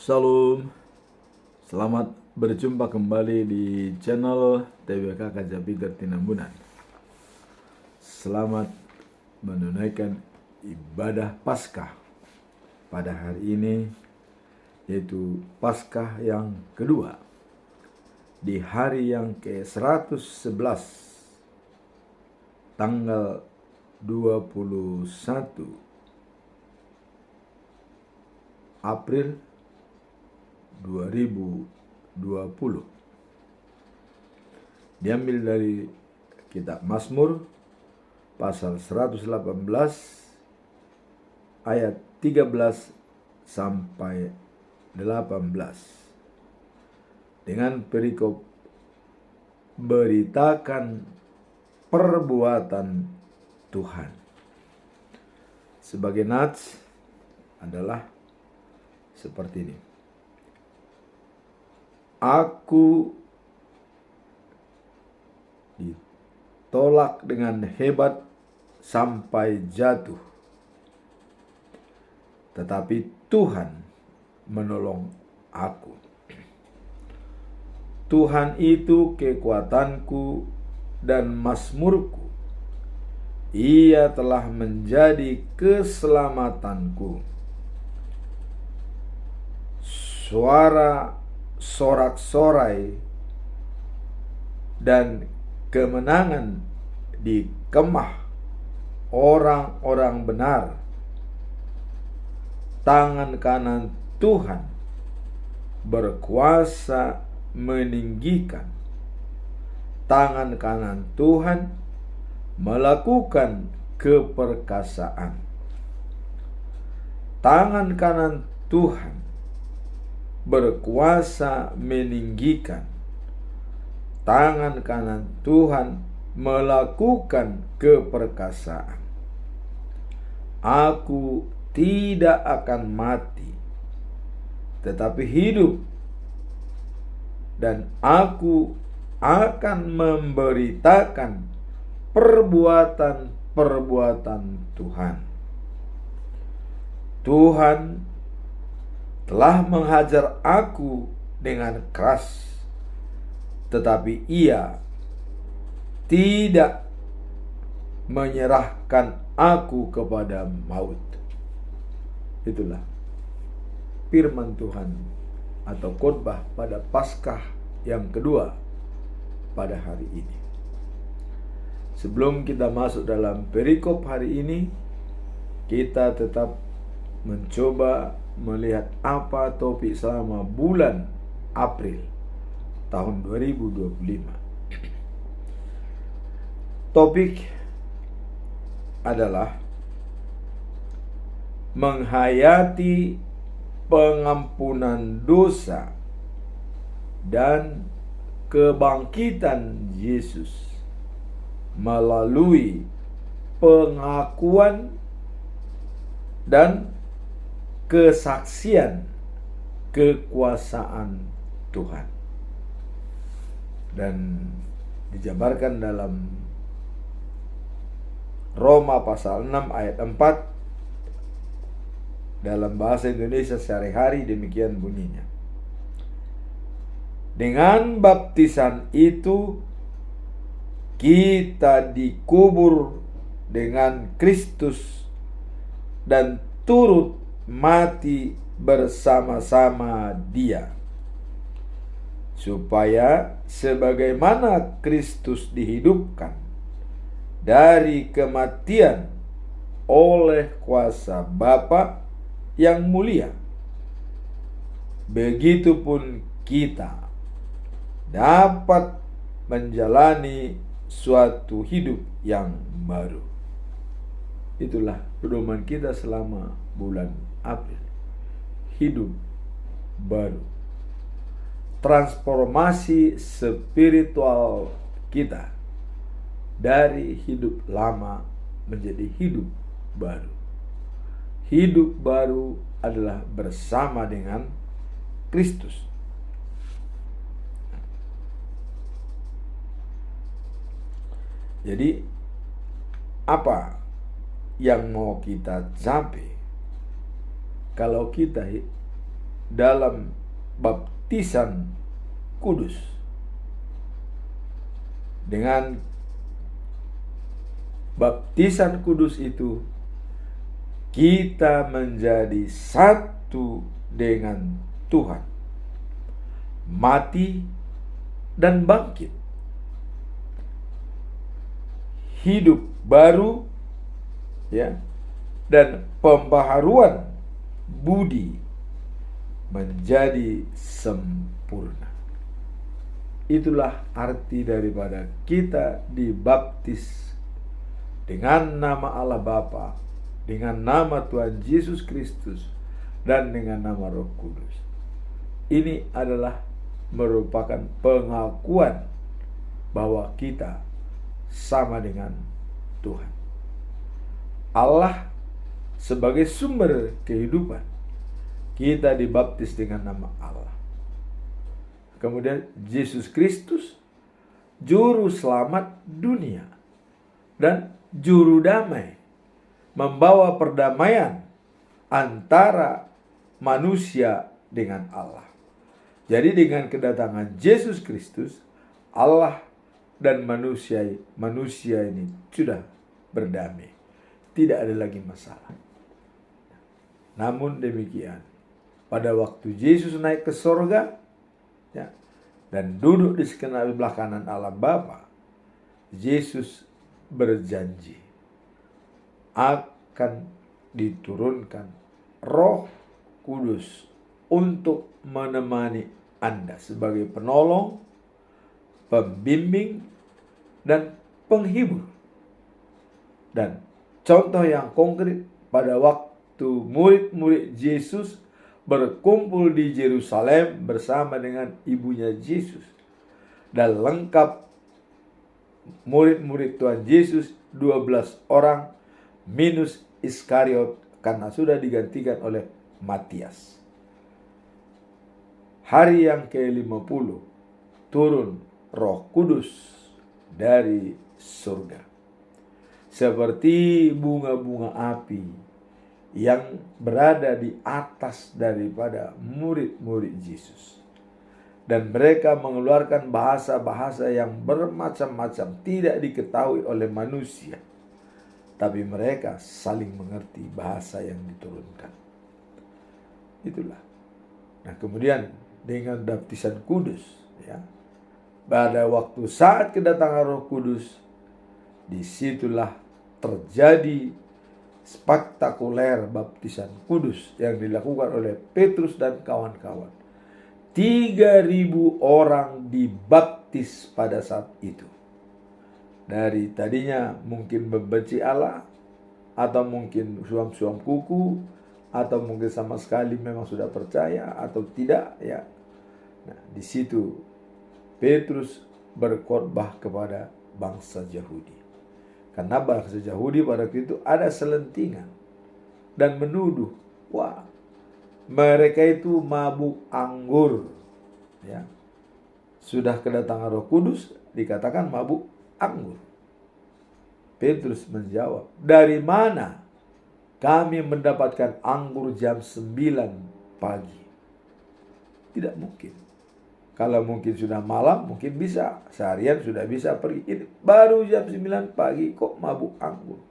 Salam, selamat berjumpa kembali di channel TWK Kajabi Tertinambunan. Selamat menunaikan ibadah Paskah pada hari ini, yaitu Paskah yang kedua di hari yang ke-111 tanggal 21 April 2020. Diambil dari kitab Mazmur pasal 118 ayat 13 sampai 18 dengan perikop beritakan perbuatan Tuhan. Sebagai nats adalah seperti ini. Aku ditolak dengan hebat sampai jatuh, tetapi Tuhan menolong aku. Tuhan itu kekuatanku dan mazmurku. Ia telah menjadi keselamatanku. Suara sorak-sorai dan kemenangan di kemah orang-orang benar. Tangan kanan Tuhan berkuasa meninggikan. Tangan kanan Tuhan melakukan keperkasaan. Tangan kanan Tuhan berkuasa meninggikan. Tangan kanan Tuhan melakukan keperkasaan. Aku tidak akan mati, tetapi hidup, dan aku akan memberitakan perbuatan-perbuatan Tuhan. Tuhan telah menghajar aku dengan keras, tetapi Ia tidak menyerahkan aku kepada maut. Itulah firman Tuhan atau khotbah pada Paskah yang kedua pada hari ini. Sebelum kita masuk dalam perikop hari ini, kita tetap mencoba melihat apa topik selama bulan April tahun 2025. Topik adalah menghayati pengampunan dosa dan kebangkitan Yesus melalui pengakuan dan kesaksian kekuasaan Tuhan. Dan dijabarkan dalam Roma pasal 6 ayat 4 dalam bahasa Indonesia sehari-hari, demikian bunyinya. Dengan baptisan itu kita dikubur dengan Kristus dan turut mati bersama-sama Dia, supaya sebagaimana Kristus dihidupkan dari kematian oleh kuasa Bapa yang mulia, begitupun kita dapat menjalani suatu hidup yang baru. Itulah pedoman kita selama bulan April. Hidup baru. Transformasi spiritual kita dari hidup lama menjadi hidup baru. Hidup baru adalah bersama dengan Kristus. Jadi apa yang mau kita capai kalau kita dalam baptisan kudus. Dengan baptisan kudus itu, kita menjadi satu dengan Tuhan, mati dan bangkit, hidup baru, ya, dan pembaharuan budi menjadi sempurna. Itulah arti daripada kita dibaptis dengan nama Allah Bapa, dengan nama Tuhan Yesus Kristus, dan dengan nama Roh Kudus. Ini adalah merupakan pengakuan bahwa kita sama dengan Tuhan. Allah sebagai sumber kehidupan, kita dibaptis dengan nama Allah. Kemudian Yesus Kristus, juru selamat dunia dan juru damai, membawa perdamaian antara manusia dengan Allah. Jadi dengan kedatangan Yesus Kristus, Allah dan manusia ini sudah berdamai. Tidak ada lagi masalah. Namun demikian, pada waktu Yesus naik ke sorga, ya, dan duduk di sebelah kanan Allah Bapa, Yesus berjanji akan diturunkan Roh Kudus untuk menemani Anda sebagai penolong, pembimbing, dan penghibur. Dan contoh yang konkret pada waktu murid-murid Yesus berkumpul di Yerusalem bersama dengan ibunya Yesus, dan lengkap murid-murid Tuhan Yesus 12 orang minus Iskariot karena sudah digantikan oleh Matias. Hari yang ke-50 turun Roh Kudus dari surga seperti bunga-bunga api yang berada di atas daripada murid-murid Yesus. Dan mereka mengeluarkan bahasa-bahasa yang bermacam-macam, tidak diketahui oleh manusia. Tapi mereka saling mengerti bahasa yang diturunkan. Itulah. Nah, kemudian dengan baptisan kudus, ya, pada waktu saat kedatangan Roh Kudus, disitulah terjadi spektakuler baptisan kudus yang dilakukan oleh Petrus dan kawan-kawan. 3.000 orang dibaptis pada saat itu. Dari tadinya mungkin membenci Allah, atau mungkin suam-suam kuku, atau mungkin sama sekali memang sudah percaya atau tidak, ya. Nah, di situ Petrus berkhotbah kepada bangsa Yahudi. Karena bangsa Yahudi pada waktu itu ada selentingan dan menuduh, wah, mereka itu mabuk anggur, ya. Sudah kedatangan Roh Kudus dikatakan mabuk anggur. Petrus menjawab, dari mana kami mendapatkan anggur jam 9 pagi? Tidak mungkin. Kalau mungkin sudah malam, mungkin bisa. Seharian sudah bisa pergi. Ini baru jam 9 pagi kok mabuk anggur.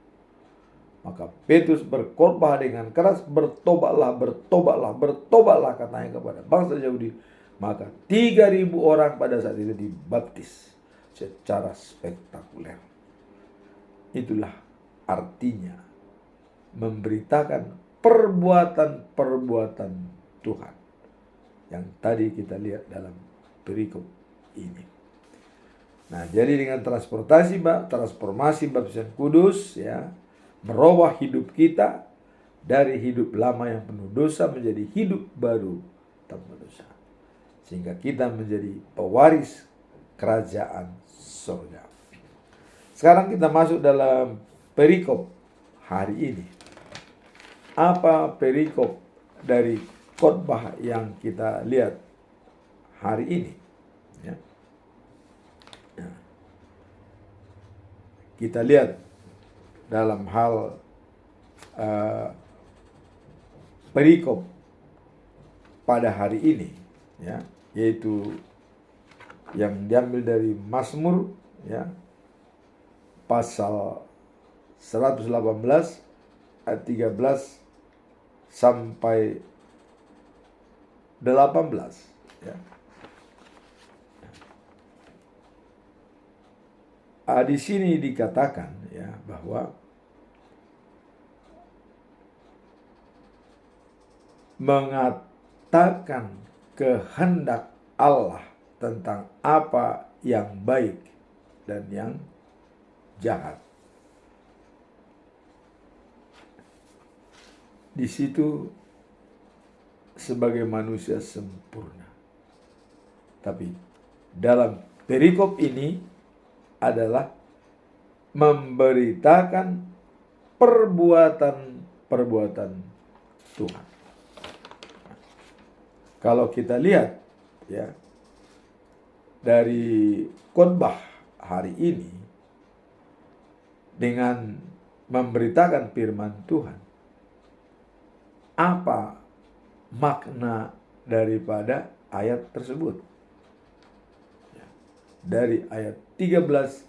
Maka Petrus berkhotbah dengan keras, bertobatlah, bertobatlah, bertobatlah, katanya kepada bangsa Yahudi. Maka 3.000 orang pada saat itu dibaptis secara spektakuler. Itulah artinya memberitakan perbuatan-perbuatan Tuhan yang tadi kita lihat dalam perikop ini. Nah, jadi dengan transformasi baptisan kudus, ya, merubah hidup kita dari hidup lama yang penuh dosa menjadi hidup baru tanpa dosa, sehingga kita menjadi pewaris kerajaan surga. Sekarang kita masuk dalam perikop hari ini. Apa perikop dari khotbah yang kita lihat hari ini? Ya. Nah, kita lihat dalam hal perikop pada hari ini, ya, yaitu yang diambil dari Mazmur, ya, pasal 118 ayat 13 sampai 18, ya. Di sini dikatakan, ya, bahwa mengatakan kehendak Allah tentang apa yang baik dan yang jahat. Di situ sebagai manusia sempurna. Tapi dalam perikop ini adalah memberitakan perbuatan-perbuatan Tuhan. Kalau kita lihat, ya, dari khotbah hari ini dengan memberitakan firman Tuhan, apa makna daripada ayat tersebut? Ya, dari ayat 13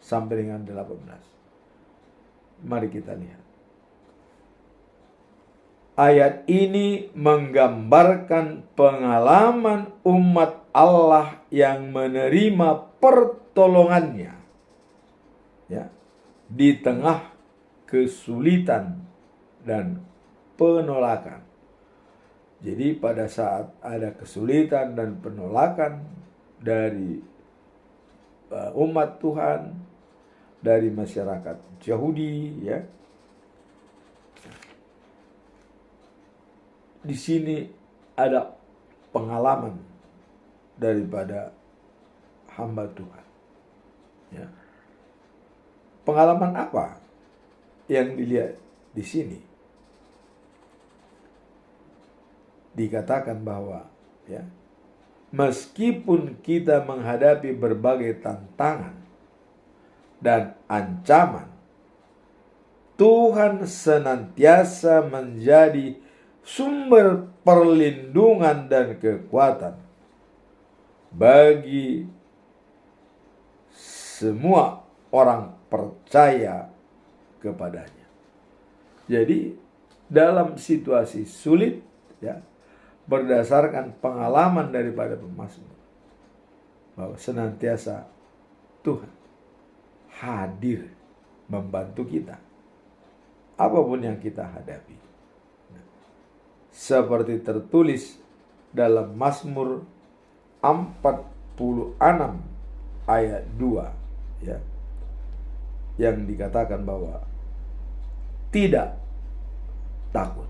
sampai dengan 18. Mari kita lihat. Ayat ini menggambarkan pengalaman umat Allah yang menerima pertolongannya, ya, di tengah kesulitan dan penolakan. Jadi pada saat ada kesulitan dan penolakan dari umat Tuhan, dari masyarakat Yahudi, ya, di sini ada pengalaman daripada hamba Tuhan, ya. Pengalaman apa yang dilihat di sini? Dikatakan bahwa, ya, meskipun kita menghadapi berbagai tantangan dan ancaman, Tuhan senantiasa menjadi sumber perlindungan dan kekuatan bagi semua orang percaya kepadanya. Jadi dalam situasi sulit, ya, berdasarkan pengalaman daripada pemazmur, bahwa senantiasa Tuhan hadir membantu kita apapun yang kita hadapi. Seperti tertulis dalam Mazmur 46 ayat 2, ya, yang dikatakan bahwa tidak takut.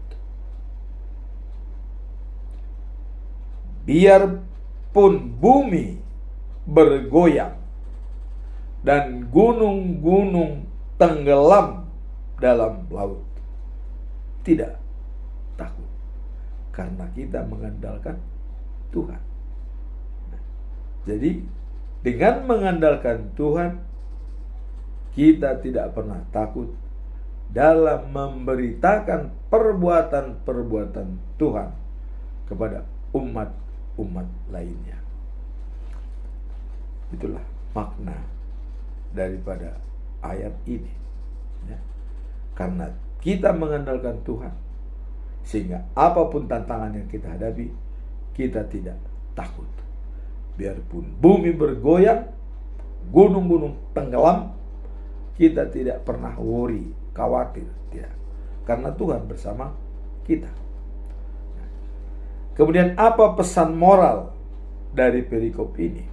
Biarpun bumi bergoyang dan gunung-gunung tenggelam dalam laut, tidak takut, karena kita mengandalkan Tuhan. Jadi dengan mengandalkan Tuhan, kita tidak pernah takut dalam memberitakan perbuatan-perbuatan Tuhan kepada umat lainnya. Itulah makna daripada ayat ini, ya. Karena kita mengandalkan Tuhan, sehingga apapun tantangan yang kita hadapi, kita tidak takut. Biarpun bumi bergoyang, gunung-gunung tenggelam, kita tidak pernah worry, khawatir, tidak. Karena Tuhan bersama kita. Kemudian apa pesan moral dari perikop ini?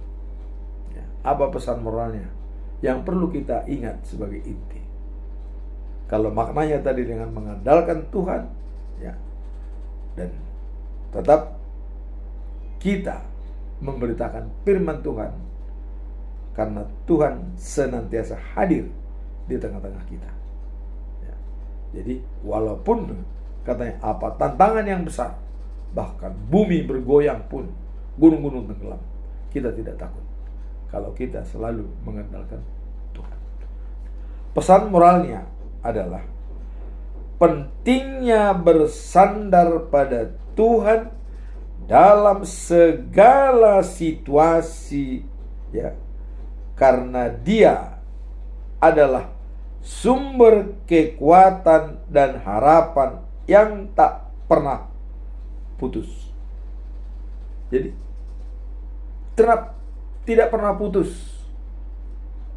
Ya, apa pesan moralnya yang perlu kita ingat sebagai inti? Kalau maknanya tadi dengan mengandalkan Tuhan, ya, dan tetap kita memberitakan firman Tuhan, karena Tuhan senantiasa hadir di tengah-tengah kita, ya. Jadi walaupun katanya apa tantangan yang besar, bahkan bumi bergoyang pun, gunung-gunung tenggelam, kita tidak takut kalau kita selalu mengandalkan Tuhan. Pesan moralnya adalah pentingnya bersandar pada Tuhan dalam segala situasi, ya, karena Dia adalah sumber kekuatan dan harapan yang tak pernah putus. Jadi tidak pernah putus.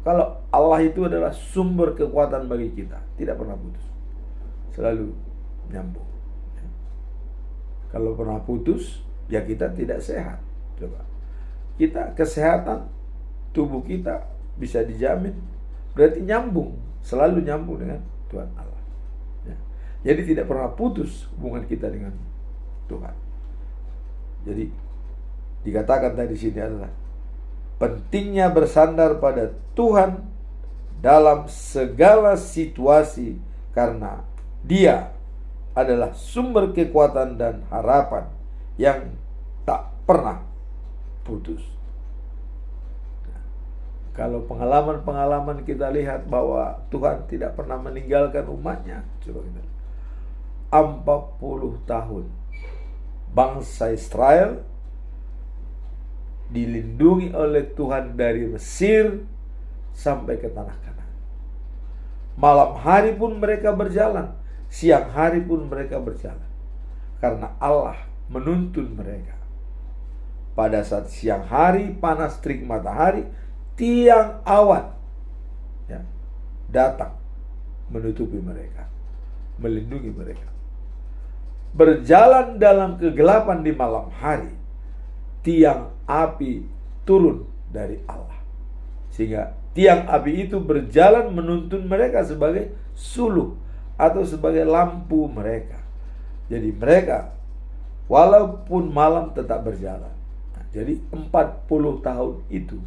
Kalau Allah itu adalah sumber kekuatan bagi kita, tidak pernah putus, selalu nyambung. Kalau pernah putus, ya kita tidak sehat. Coba, kita kesehatan tubuh kita bisa dijamin, berarti nyambung, selalu nyambung dengan Tuhan Allah. Ya. Jadi tidak pernah putus hubungan kita dengan Tuhan. Jadi dikatakan tadi sini adalah pentingnya bersandar pada Tuhan dalam segala situasi, karena Dia adalah sumber kekuatan dan harapan yang tak pernah putus. Nah, kalau pengalaman-pengalaman kita lihat bahwa Tuhan tidak pernah meninggalkan umatnya, coba kita lihat. 40 tahun bangsa Israel dilindungi oleh Tuhan dari Mesir sampai ke tanah Kanaan. Malam hari pun mereka berjalan, siang hari pun mereka berjalan, karena Allah menuntun mereka. Pada saat siang hari panas terik matahari, tiang awan, ya, datang menutupi mereka, melindungi mereka. Berjalan dalam kegelapan di malam hari, tiang api turun dari Allah, sehingga tiang api itu berjalan menuntun mereka sebagai suluh atau sebagai lampu mereka. Jadi mereka walaupun malam tetap berjalan. Nah, jadi 40 tahun itu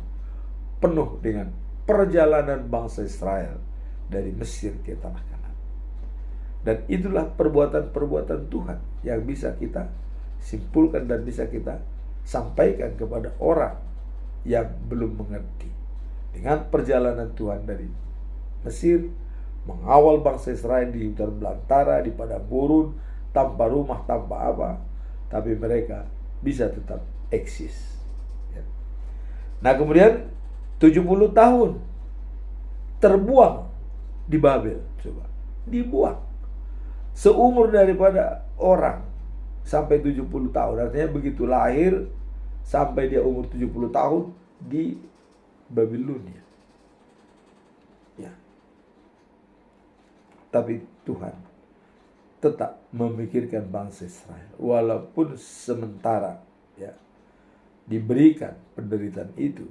penuh dengan perjalanan bangsa Israel dari Mesir ke tanah Kanaan. Dan itulah perbuatan-perbuatan Tuhan yang bisa kita simpulkan dan bisa kita sampaikan kepada orang yang belum mengerti. Dengan perjalanan Tuhan dari Mesir, mengawal bangsa Israel di hutan belantara, di padang gurun, tanpa rumah, tanpa apa, tapi mereka bisa tetap eksis. Nah kemudian 70 tahun terbuang di Babel, coba, dibuang. Seumur daripada orang sampai 70 tahun, artinya begitu lahir sampai dia umur 70 tahun di Babilonia. Ya. Tapi Tuhan tetap memikirkan bangsa Israel, walaupun sementara, ya, diberikan penderitaan itu,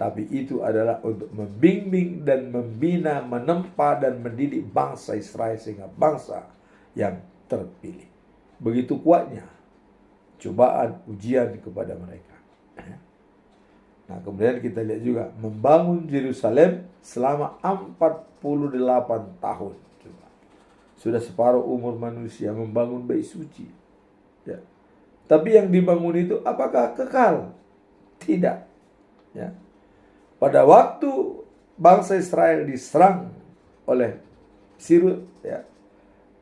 tapi itu adalah untuk membimbing dan membina, menempa dan mendidik bangsa Israel sehingga bangsa yang terpilih. Begitu kuatnya cobaan, ujian kepada mereka. Nah kemudian kita lihat juga membangun Yerusalem selama 48 tahun. Coba. Sudah separuh umur manusia membangun bait suci. Ya. Tapi yang dibangun itu apakah kekal? Tidak. Ya. Pada waktu bangsa Israel diserang oleh Sirus, ya,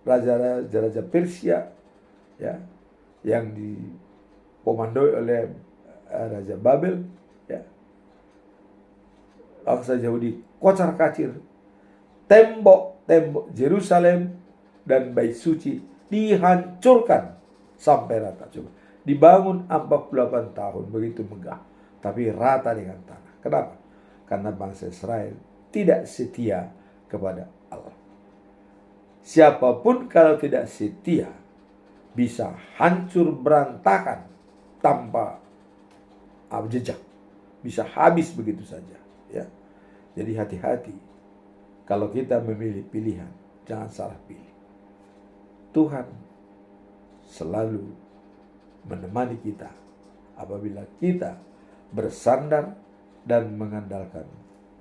raja-raja Persia, ya, yang dikomandoi oleh Raja Babel, ya, bangsa Yahudi kocar-kacir, tembok-tembok Yerusalem dan bait suci dihancurkan sampai rata. Coba, dibangun 48 tahun, begitu megah, tapi rata dengan tanah. Kenapa? Karena bangsa Israel tidak setia kepada Allah. Siapapun kalau tidak setia bisa hancur berantakan tanpa jejak, bisa habis begitu saja, ya. Jadi hati-hati kalau kita memilih pilihan, jangan salah pilih. Tuhan selalu menemani kita apabila kita bersandar dan mengandalkan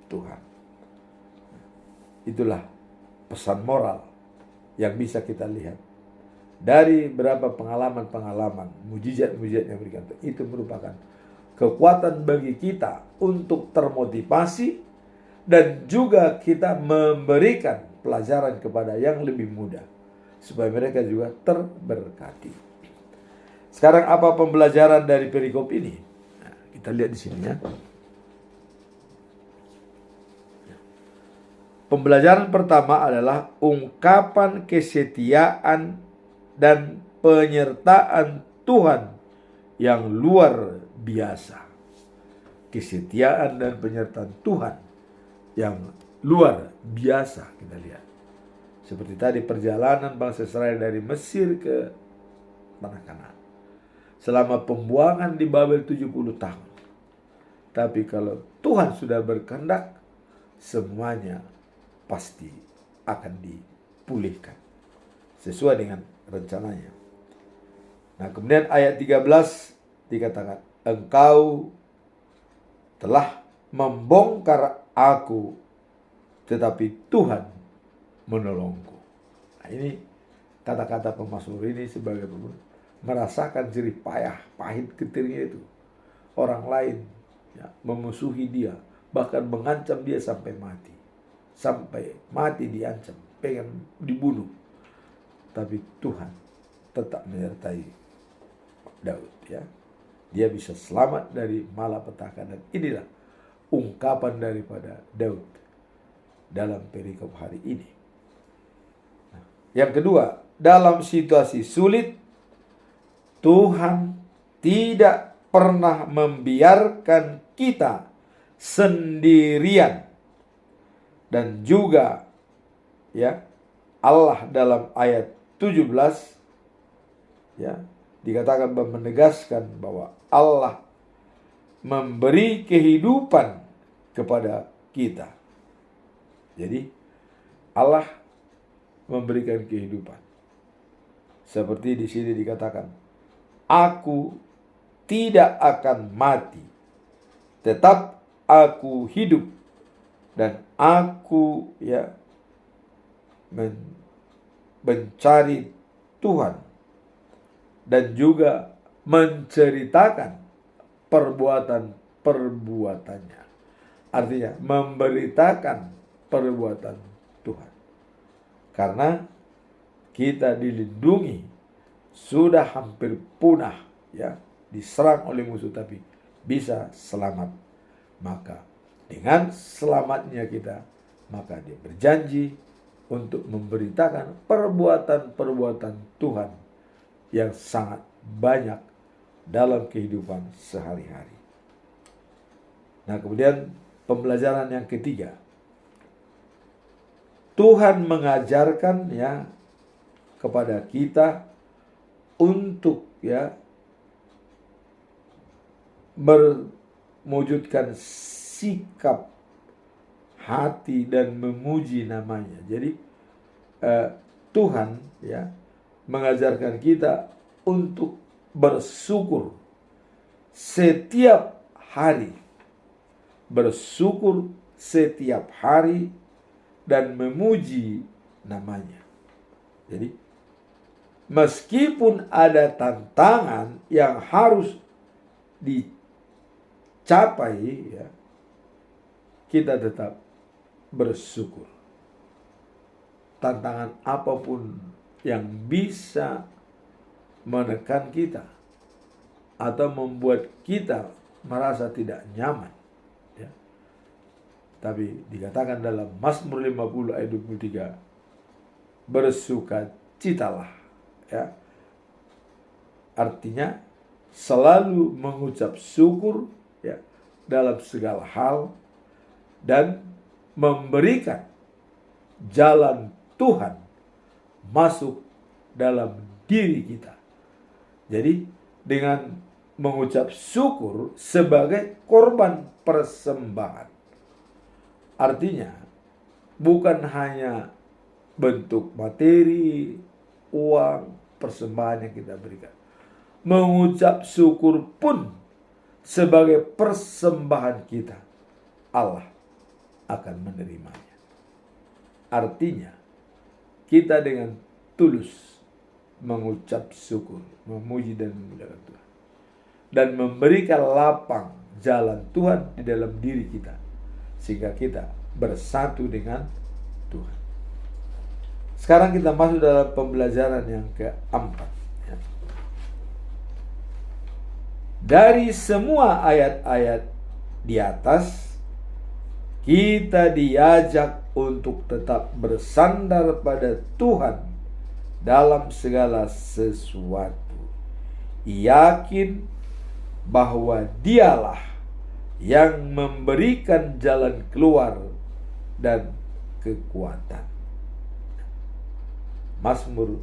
Tuhan. Itulah pesan moral yang bisa kita lihat dari berapa pengalaman-pengalaman, mujizat-mujizat yang diberikan. Itu merupakan kekuatan bagi kita untuk termotivasi dan juga kita memberikan pelajaran kepada yang lebih muda supaya mereka juga terberkati. Sekarang apa pembelajaran dari perikop ini? Nah, kita lihat di sini ya. Pembelajaran pertama adalah ungkapan kesetiaan dan penyertaan Tuhan yang luar biasa. Kesetiaan dan penyertaan Tuhan yang luar biasa kita lihat. Seperti tadi perjalanan bangsa Israel dari Mesir ke tanah Kanaan. Selama pembuangan di Babel 70 tahun. Tapi kalau Tuhan sudah berkehendak, semuanya pasti akan dipulihkan sesuai dengan rencananya. Nah, kemudian ayat 13 dikatakan, engkau telah membongkar aku, tetapi Tuhan menolongku. Nah, ini kata-kata pemazmur ini sebagai merasakan jerih payah, pahit getirnya itu. Orang lain ya, memusuhi dia, bahkan mengancam dia sampai mati. Sampai mati diancam, pengen dibunuh. Tapi Tuhan tetap menyertai Daud ya. Dia bisa selamat dari malapetaka, dan inilah ungkapan daripada Daud dalam perikop hari ini. Nah, yang kedua, dalam situasi sulit Tuhan tidak pernah membiarkan kita sendirian. Dan juga ya, Allah dalam ayat 17 ya, dikatakan menegaskan bahwa Allah memberi kehidupan kepada kita. Jadi Allah memberikan kehidupan. Seperti di sini dikatakan, aku tidak akan mati, tetap aku hidup, dan aku ya mencari Tuhan dan juga menceritakan perbuatan-perbuatannya. Artinya memberitakan perbuatan Tuhan. Karena kita dilindungi, sudah hampir punah ya, diserang oleh musuh tapi bisa selamat. Maka dengan selamatnya kita, maka dia berjanji untuk memberitakan perbuatan-perbuatan Tuhan yang sangat banyak dalam kehidupan sehari-hari. Nah, kemudian pembelajaran yang ketiga. Tuhan mengajarkan ya kepada kita untuk ya mewujudkan sikap hati dan memuji namanya. Jadi Tuhan ya mengajarkan kita untuk bersyukur setiap hari. Bersyukur setiap hari dan memuji namanya. Jadi meskipun ada tantangan yang harus dicapai ya, kita tetap bersyukur. Tantangan apapun yang bisa menekan kita atau membuat kita merasa tidak nyaman ya. Tapi dikatakan dalam Mazmur 50 ayat 23, bersukacitalah ya. Artinya selalu mengucap syukur ya dalam segala hal, dan memberikan jalan Tuhan masuk dalam diri kita. Jadi dengan mengucap syukur sebagai korban persembahan. Artinya bukan hanya bentuk materi, uang, persembahan yang kita berikan. Mengucap syukur pun sebagai persembahan kita, Allah akan menerimanya. Artinya kita dengan tulus mengucap syukur, memuji dan memuliakan Tuhan, dan memberikan lapang jalan Tuhan di dalam diri kita, sehingga kita bersatu dengan Tuhan. Sekarang kita masuk dalam pembelajaran yang keempat ya. Dari semua ayat-ayat di atas, kita diajak untuk tetap bersandar pada Tuhan dalam segala sesuatu. Yakin bahwa Dialah yang memberikan jalan keluar dan kekuatan. Mazmur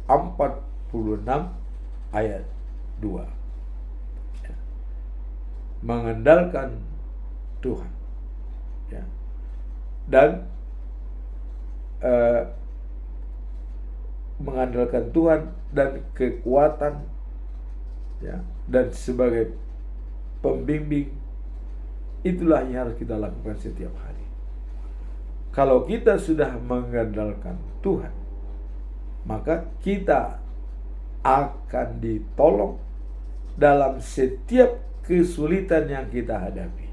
46 ayat 2. Mengandalkan Tuhan, ya. Dan mengandalkan Tuhan dan kekuatan, ya, dan sebagai pembimbing, itulah yang harus kita lakukan setiap hari. Kalau kita sudah mengandalkan Tuhan, maka kita akan ditolong dalam setiap kesulitan yang kita hadapi.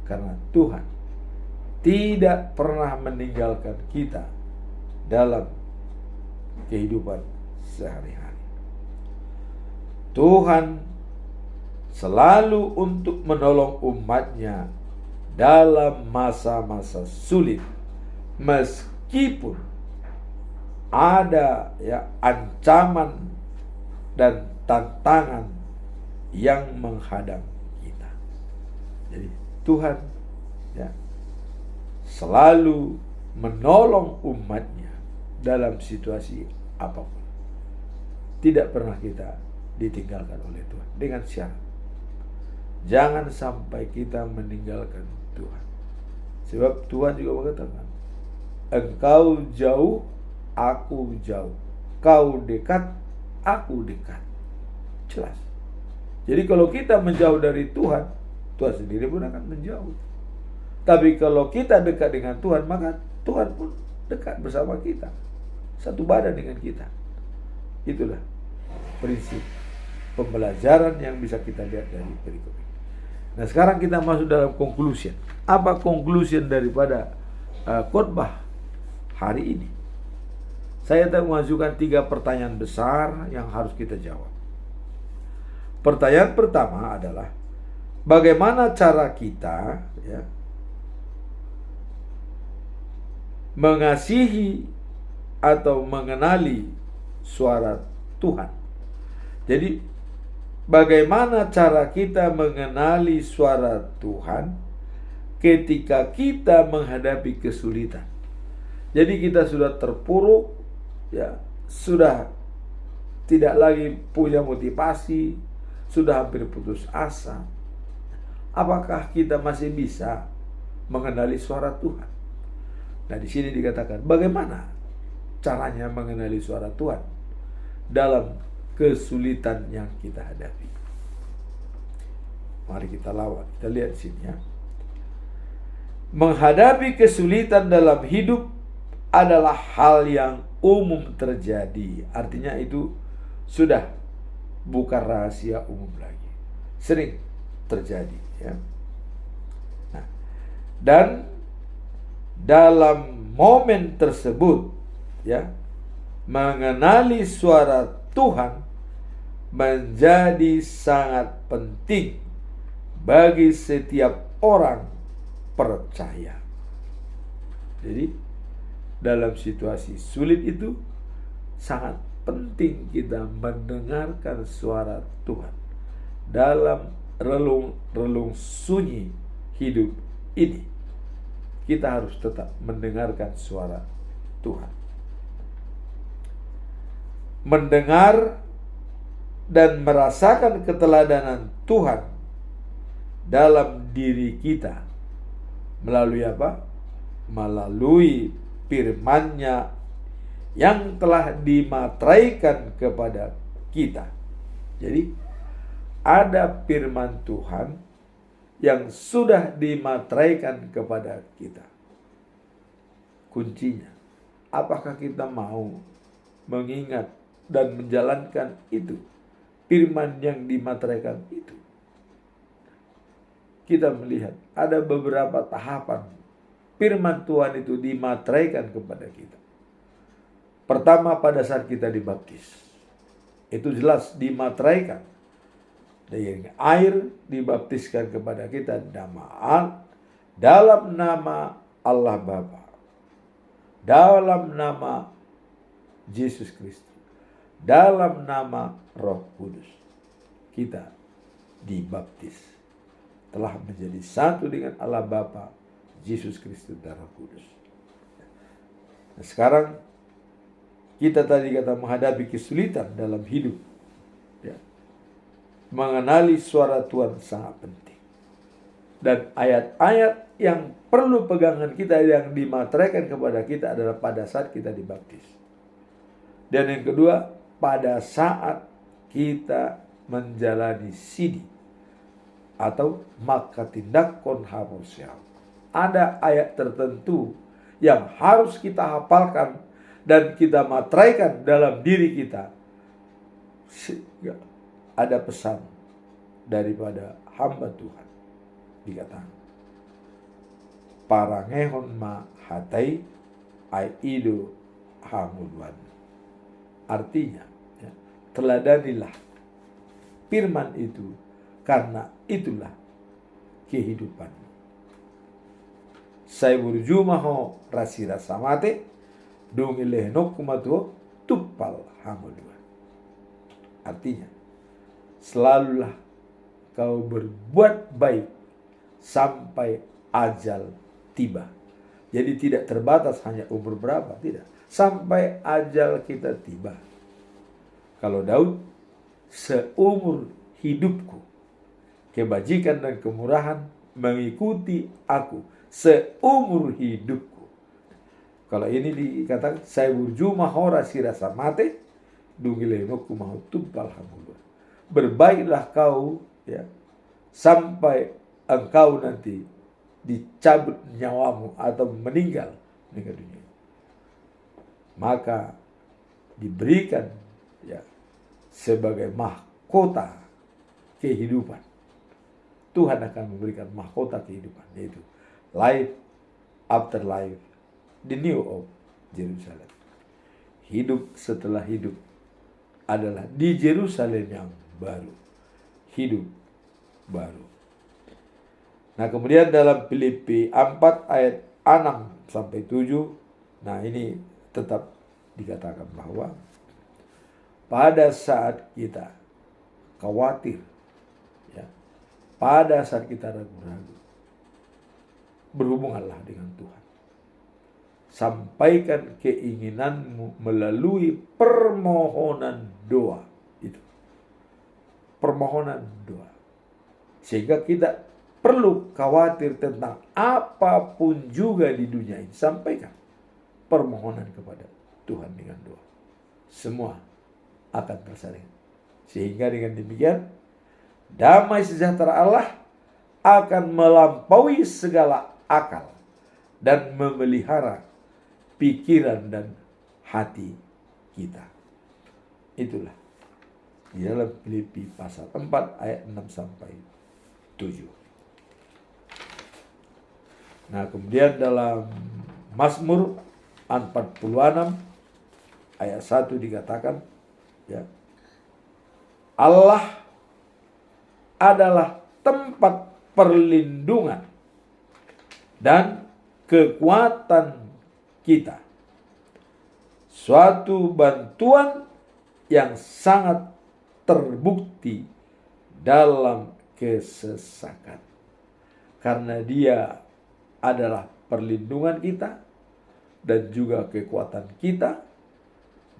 Karena Tuhan tidak pernah meninggalkan kita dalam kehidupan sehari-hari. Tuhan selalu untuk menolong umatnya dalam masa-masa sulit, meskipun ada, ya, ancaman dan tantangan yang menghadang kita. Jadi Tuhan, ya, selalu menolong umatnya dalam situasi apapun. Tidak pernah kita ditinggalkan oleh Tuhan, dengan syarat jangan sampai kita meninggalkan Tuhan. Sebab Tuhan juga mengatakan, engkau jauh, aku jauh. Kau dekat, aku dekat. Jelas. Jadi kalau kita menjauh dari Tuhan, Tuhan sendiri pun akan menjauh. Tapi kalau kita dekat dengan Tuhan, maka Tuhan pun dekat bersama kita. Satu badan dengan kita. Itulah prinsip pembelajaran yang bisa kita lihat dari perikop ini. Nah, sekarang kita masuk dalam conclusion. Apa conclusion daripada khotbah hari ini? Saya akan mengajukan 3 pertanyaan besar yang harus kita jawab. Pertanyaan pertama adalah, bagaimana cara kita, ya, mengasihi atau mengenali suara Tuhan? Jadi, bagaimana cara kita mengenali suara Tuhan ketika kita menghadapi kesulitan? Jadi kita sudah terpuruk, ya, sudah tidak lagi punya motivasi, sudah hampir putus asa. Apakah kita masih bisa mengenali suara Tuhan? Nah, di sini dikatakan bagaimana caranya mengenali suara Tuhan dalam kesulitan yang kita hadapi. Mari kita lawan. Kita lihat di sini, ya. Menghadapi kesulitan dalam hidup adalah hal yang umum terjadi. Artinya itu sudah bukan rahasia umum lagi. Sering terjadi, ya. Nah, dan dalam momen tersebut, ya, mengenali suara Tuhan menjadi sangat penting bagi setiap orang percaya. Jadi dalam situasi sulit itu sangat penting kita mendengarkan suara Tuhan dalam relung-relung sunyi hidup ini. Kita harus tetap mendengarkan suara Tuhan. Mendengar dan merasakan keteladanan Tuhan dalam diri kita melalui apa? Melalui firman-Nya yang telah dimateraikan kepada kita. Jadi ada firman Tuhan yang sudah dimateraikan kepada kita. Kuncinya, apakah kita mau mengingat dan menjalankan itu, firman yang dimateraikan itu? Kita melihat ada beberapa tahapan firman Tuhan itu dimateraikan kepada kita. Pertama, pada saat kita dibaptis, itu jelas dimateraikan. dengan air dibaptiskan kepada kita dalam nama Allah Bapa, dalam nama Yesus Kristus, dalam nama Roh Kudus. Kita dibaptis, telah menjadi satu dengan Allah Bapa, Yesus Kristus dan Roh Kudus. Nah, sekarang kita tadi kata menghadapi kesulitan dalam hidup, ya. Mengenali suara Tuhan sangat penting. Dan ayat-ayat yang perlu pegangan kita, yang dimateraikan kepada kita adalah pada saat kita dibaptis. Dan yang kedua, pada saat kita menjalani sidi atau maka tindakon harusnya. Ada ayat tertentu yang harus kita hafalkan dan kita materaikan dalam diri kita. Ada pesan daripada hamba Tuhan, dikatakan parangehon ma hatai ai ido hamuluan. Artinya, ya, teladanilah firman itu, karena itulah kehidupan. Saya berjumaho rasira samate dong ilehnok kumatuo tupal hamuluan. Artinya, selalulah kau berbuat baik sampai ajal tiba. Jadi tidak terbatas hanya umur berapa, tidak. Sampai ajal kita tiba. Kalau Daud, seumur hidupku kebajikan dan kemurahan mengikuti aku seumur hidupku. Kalau ini dikatakan saya berjumah hora sirasa mate dungilenoku mau tumpal hamulu. Berbaiklah kau, ya, sampai engkau nanti dicabut nyawamu atau meninggal dunia. Maka diberikan, ya, sebagai mahkota kehidupan. Tuhan akan memberikan mahkota kehidupan, yaitu life after life, the new of Jerusalem. Hidup setelah hidup adalah di Yerusalem yang baru, hidup baru. Nah, kemudian dalam Filipi 4 ayat 6-7, nah ini tetap dikatakan bahwa pada saat kita khawatir, ya, pada saat kita ragu-ragu, berhubunganlah dengan Tuhan. Sampaikan keinginanmu melalui permohonan doa. Itu permohonan doa. Sehingga kita perlu khawatir tentang apapun juga di dunia ini. Sampaikan permohonan kepada Tuhan dengan doa. Semua akan terselesaikan. Sehingga dengan demikian, damai sejahtera Allah akan melampaui segala akal dan memelihara pikiran dan hati kita. Itulah di dalam Filipi pasal 4 ayat 6-7. Nah, kemudian dalam Mazmur 46 ayat 1 dikatakan, ya, Allah adalah tempat perlindungan dan kekuatan kita, suatu bantuan yang sangat terbukti dalam kesesakan. Karena Dia adalah perlindungan kita dan juga kekuatan kita,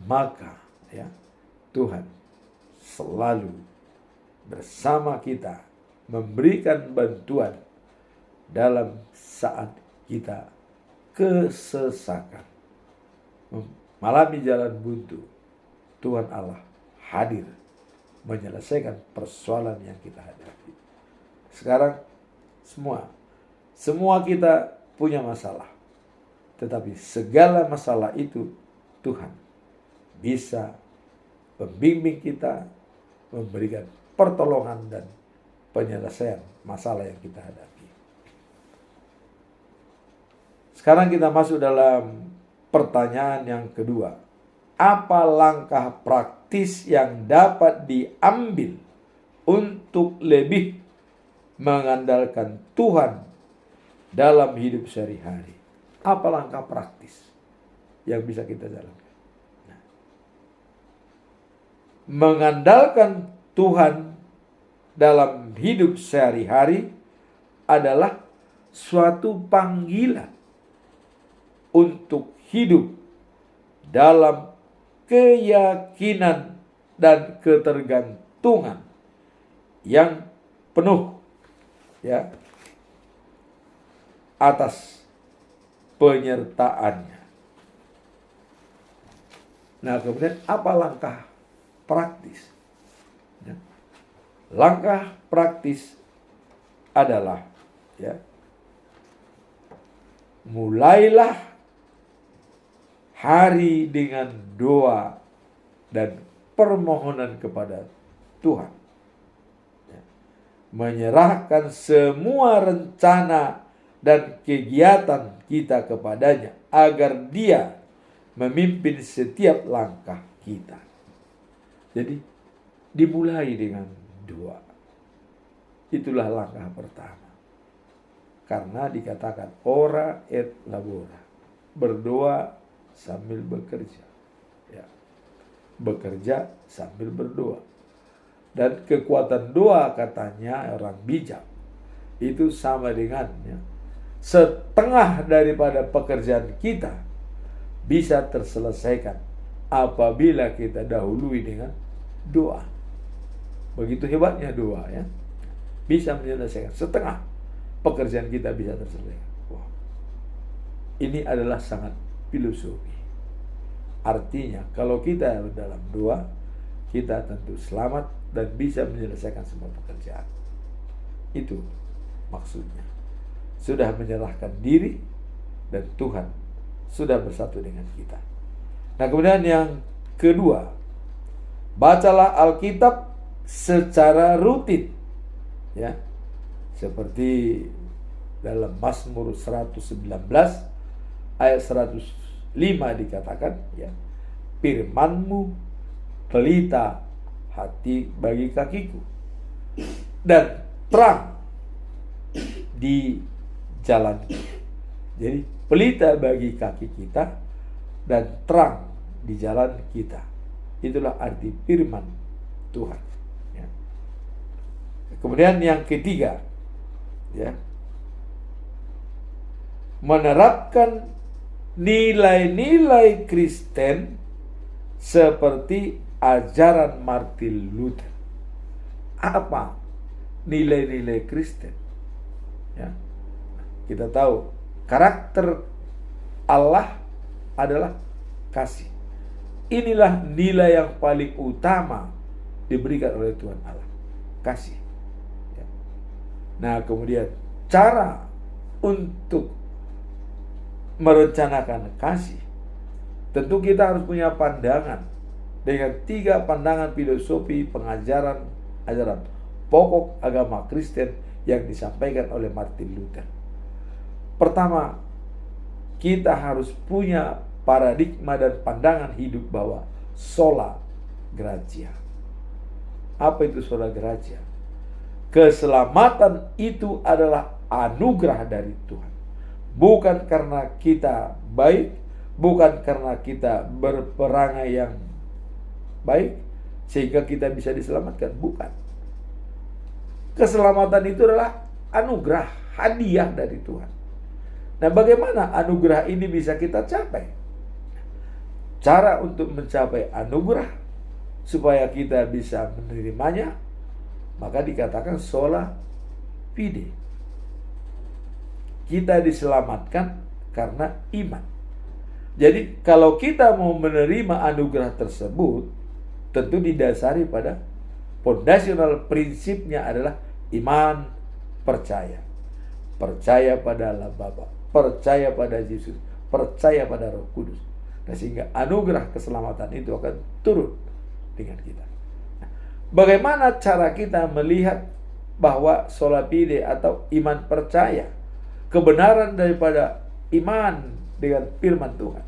maka, ya, Tuhan selalu bersama kita, memberikan bantuan dalam saat kita kesesakan, mengalami jalan buntu. Tuhan Allah hadir menyelesaikan persoalan yang kita hadapi. Sekarang semua kita punya masalah, tetapi segala masalah itu Tuhan bisa membimbing kita, memberikan pertolongan dan penyelesaian masalah yang kita hadapi. Sekarang kita masuk dalam pertanyaan yang kedua. Apa langkah praktis yang dapat diambil untuk untuk lebih mengandalkan Tuhan dalam hidup sehari-hari. Apa langkah praktis yang bisa kita jalankan? Mengandalkan Tuhan dalam hidup sehari-hari adalah suatu panggilan untuk hidup dalam keyakinan dan ketergantungan yang penuh atas penyertaannya. Nah, kemudian apa langkah praktis? Langkah praktis adalah mulailah hari dengan doa dan permohonan kepada Tuhan. Menyerahkan semua rencana dan kegiatan kita kepadanya agar Dia memimpin setiap langkah kita. Jadi dimulai dengan doa. Itulah langkah pertama. Karena dikatakan ora et labora, berdoa sambil bekerja. Bekerja sambil berdoa. Dan kekuatan doa, katanya orang bijak, itu sama dengan setengah daripada pekerjaan kita bisa terselesaikan apabila kita dahului dengan doa. Begitu hebatnya doa, bisa menyelesaikan setengah pekerjaan kita, bisa terselesaikan. Wow. Ini adalah sangat filosofi. Artinya kalau kita dalam doa, kita tentu selamat dan bisa menyelesaikan semua pekerjaan. Itu maksudnya. Sudah menyerahkan diri dan Tuhan sudah bersatu dengan kita. Nah, kemudian yang kedua, bacalah Alkitab secara rutin. Seperti dalam Mazmur 119 ayat 105 dikatakan, firman-Mu pelita hati bagi kakiku dan terang di jalan. Jadi pelita bagi kaki kita dan terang di jalan kita. Itulah arti firman Tuhan. Kemudian yang ketiga, menerapkan nilai-nilai Kristen seperti ajaran Martin Luther. Apa nilai-nilai Kristen? Kita tahu karakter Allah adalah kasih. Inilah nilai yang paling utama diberikan oleh Tuhan Allah, kasih. Nah, kemudian cara untuk merencanakan kasih, tentu kita harus punya pandangan dengan 3 pandangan filosofi pengajaran ajaran pokok agama Kristen yang disampaikan oleh Martin Luther. Pertama, kita harus punya paradigma dan pandangan hidup bahwa sola gratia. Apa itu sola gratia? Keselamatan itu adalah anugerah dari Tuhan. Bukan karena kita baik, bukan karena kita berperangai yang baik sehingga kita bisa diselamatkan, bukan. Keselamatan itu adalah anugerah, hadiah dari Tuhan. Nah, bagaimana anugerah ini bisa kita capai? Cara untuk mencapai anugerah supaya kita bisa menerimanya, maka dikatakan sola fide. Kita diselamatkan karena iman. Jadi kalau kita mau menerima anugerah tersebut, tentu didasari pada fondasional prinsipnya adalah iman, percaya. Percaya pada Allah Bapa, percaya pada Yesus, percaya pada Roh Kudus. Nah, sehingga anugerah keselamatan itu akan turun dengan kita. Nah, bagaimana cara kita melihat bahwa sola fide atau iman percaya, kebenaran daripada iman dengan firman Tuhan?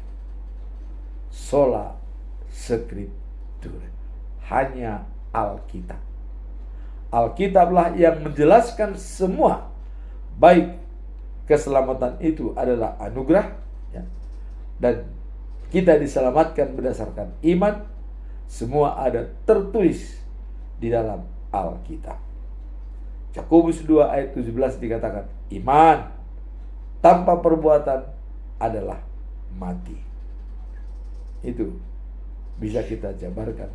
Sola Scriptura, hanya Alkitab. Alkitablah yang menjelaskan semua, baik keselamatan itu adalah anugerah, ya, dan kita diselamatkan berdasarkan iman. Semua ada tertulis di dalam Alkitab. Yakobus 2 ayat 17 dikatakan, iman tanpa perbuatan adalah mati. Itu bisa kita jabarkan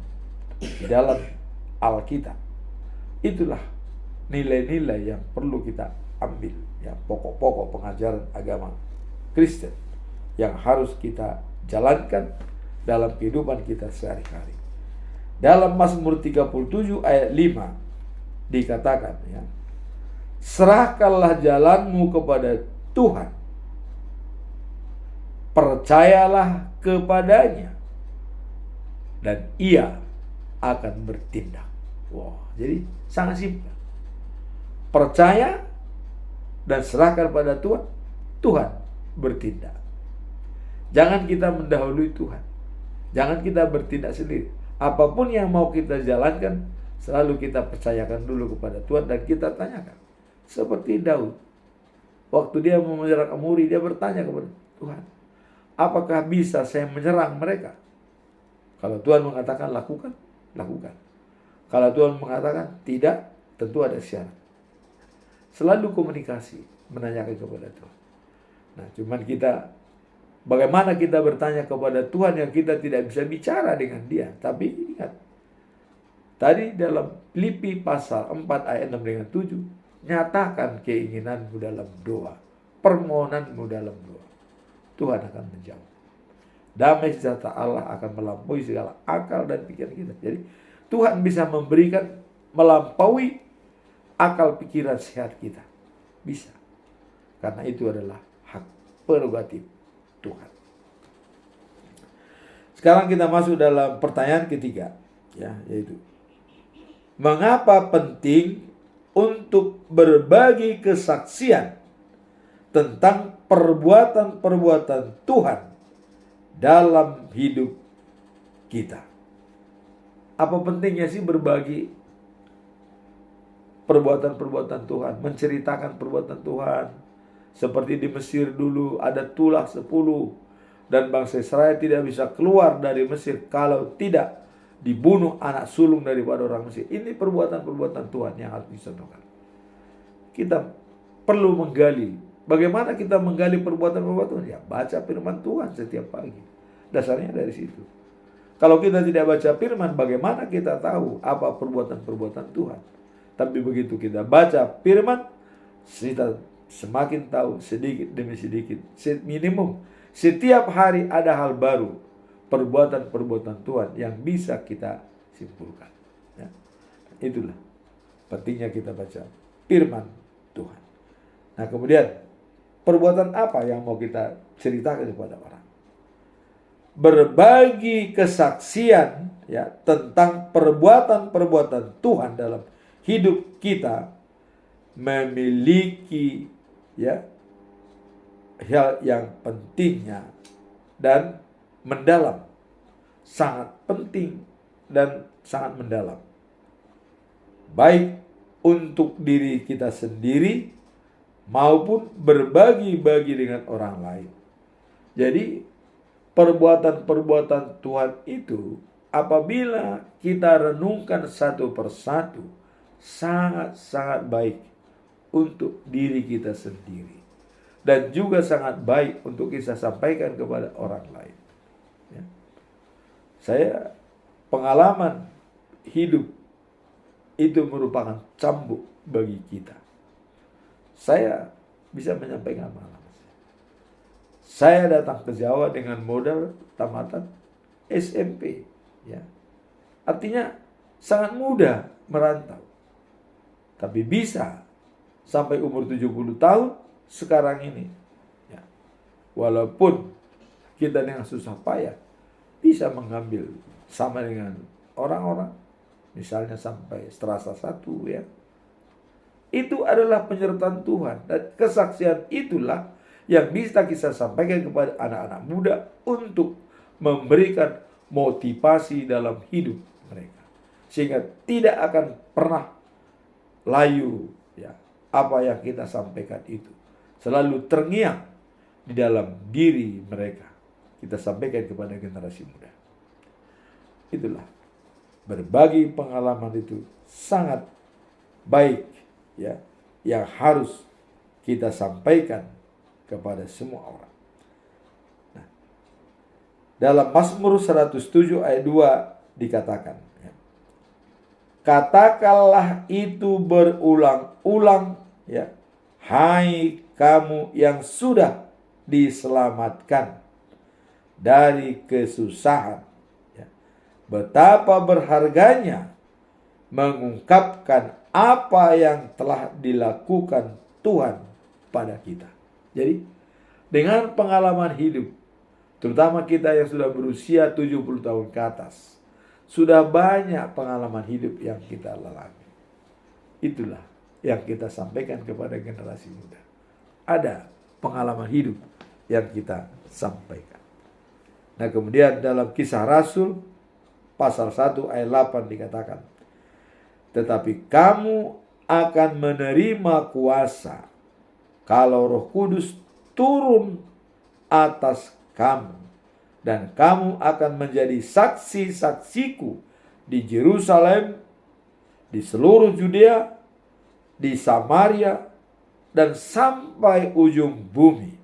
di dalam Alkitab. Itulah nilai-nilai yang perlu kita ambil, ya, pokok-pokok pengajaran agama Kristen yang harus kita jalankan dalam kehidupan kita sehari-hari. Dalam Mazmur 37 ayat 5 dikatakan, ya, serahkanlah jalanmu kepada Tuhan, percayalah kepadanya, dan Ia akan bertindak. Wow, jadi sangat simpel. Percaya dan serahkan pada Tuhan, Tuhan bertindak. Jangan kita mendahului Tuhan. Jangan kita bertindak sendiri. Apapun yang mau kita jalankan, selalu kita percayakan dulu kepada Tuhan dan kita tanyakan. Seperti Daud, waktu dia mau menyerang Amori, dia bertanya kepada Tuhan, apakah bisa saya menyerang mereka? Kalau Tuhan mengatakan lakukan, lakukan. Kalau Tuhan mengatakan tidak, tentu ada syarat. Selalu komunikasi, menanyakan kepada Tuhan. Nah, cuman kita, bagaimana kita bertanya kepada Tuhan yang kita tidak bisa bicara dengan Dia. Tapi ingat, tadi dalam Filipi pasal 4 ayat 6 dengan 7, nyatakan keinginanmu dalam doa, permohonanmu dalam doa. Tuhan akan menjawab. Damai sejahtera Allah akan melampaui segala akal dan pikiran kita. Jadi Tuhan bisa memberikan melampaui akal pikiran sehat kita. Bisa. Karena itu adalah hak prerogatif Tuhan. Sekarang kita masuk dalam pertanyaan ketiga, ya, yaitu mengapa penting untuk berbagi kesaksian tentang perbuatan-perbuatan Tuhan dalam hidup kita. Apa pentingnya sih berbagi perbuatan-perbuatan Tuhan, menceritakan perbuatan Tuhan? Seperti di Mesir dulu ada tulah 10 dan bangsa Israel tidak bisa keluar dari Mesir kalau tidak dibunuh anak sulung daripada orang Mesir. Ini perbuatan-perbuatan Tuhan yang harus disentuhkan. Kita perlu menggali. Bagaimana kita menggali perbuatan-perbuatan Tuhan? Ya, baca firman Tuhan setiap pagi. Dasarnya dari situ. Kalau kita tidak baca firman, bagaimana kita tahu apa perbuatan-perbuatan Tuhan? Tapi begitu kita baca firman, kita semakin tahu sedikit demi sedikit. Minimum setiap hari ada hal baru, perbuatan-perbuatan Tuhan yang bisa kita simpulkan. Ya. Itulah pentingnya kita baca firman Tuhan. Nah, kemudian perbuatan apa yang mau kita ceritakan kepada orang? Berbagi kesaksian, ya, tentang perbuatan-perbuatan Tuhan dalam hidup kita memiliki, ya, hal yang pentingnya dan mendalam, sangat penting dan sangat mendalam, baik untuk diri kita sendiri maupun berbagi-bagi dengan orang lain. Jadi perbuatan-perbuatan Tuhan itu apabila kita renungkan satu persatu sangat-sangat baik untuk diri kita sendiri dan juga sangat baik untuk kita sampaikan kepada orang lain. Ya. Saya pengalaman hidup itu merupakan cambuk bagi kita. Saya bisa menyampaikan pengalaman. Saya datang ke Jawa dengan modal tamatan SMP, ya. Artinya sangat mudah merantau. Tapi bisa sampai umur 70 tahun sekarang ini. Ya. Walaupun kita dengan susah payah bisa mengambil sama dengan orang-orang, misalnya sampai Strata 1, ya. Itu adalah penyertaan Tuhan dan kesaksian itulah yang bisa kita sampaikan kepada anak-anak muda untuk memberikan motivasi dalam hidup mereka. Sehingga tidak akan pernah layu, ya, apa yang kita sampaikan itu selalu terngiang di dalam diri mereka. Kita sampaikan kepada generasi muda. Itulah, berbagi pengalaman itu sangat baik, ya, yang harus kita sampaikan kepada semua orang. Nah, dalam Mazmur 107 ayat 2 dikatakan, ya, katakanlah itu berulang-ulang, ya, hai kamu yang sudah diselamatkan dari kesusahan, ya, betapa berharganya mengungkapkan apa yang telah dilakukan Tuhan pada kita. Jadi, dengan pengalaman hidup, terutama kita yang sudah berusia 70 tahun ke atas, sudah banyak pengalaman hidup yang kita lalami. Itulah yang kita sampaikan kepada generasi muda. Ada pengalaman hidup yang kita sampaikan. Nah, kemudian dalam Kisah Rasul pasal 1 ayat 8 dikatakan, tetapi kamu akan menerima kuasa kalau Roh Kudus turun atas kamu, dan kamu akan menjadi saksi-saksiku di Yerusalem, di seluruh Yudea, di Samaria, dan sampai ujung bumi.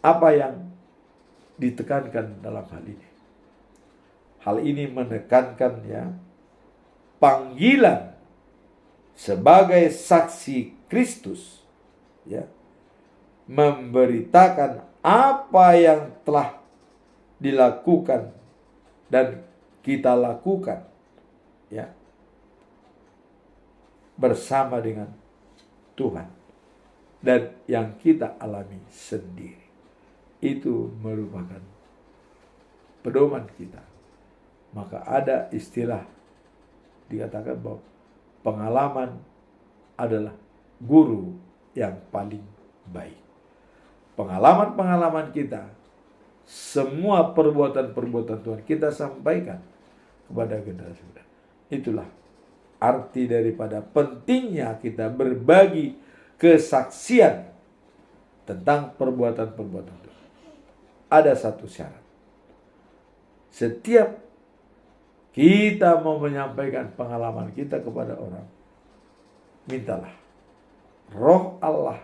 Apa yang ditekankan dalam hal ini? Hal ini menekankan, ya, panggilan sebagai saksi Kristus, ya, memberitakan apa yang telah dilakukan dan kita lakukan, ya, bersama dengan Tuhan dan yang kita alami sendiri. Itu merupakan pedoman kita. Maka ada istilah dikatakan bahwa pengalaman adalah guru yang paling baik. Pengalaman-pengalaman kita, semua perbuatan-perbuatan Tuhan kita sampaikan kepada generasi muda. Itulah arti daripada pentingnya kita berbagi kesaksian tentang perbuatan-perbuatan Tuhan. Ada satu syarat. Setiap kita mau menyampaikan pengalaman kita kepada orang, mintalah Roh Allah,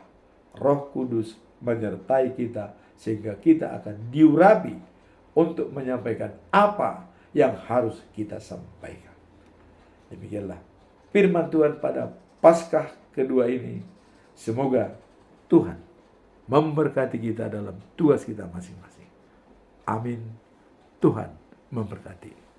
Roh Kudus menyertai kita sehingga kita akan diurapi untuk menyampaikan apa yang harus kita sampaikan. Demikianlah firman Tuhan pada Paskah kedua ini. Semoga Tuhan memberkati kita dalam tugas kita masing-masing. Amin. Tuhan memberkati.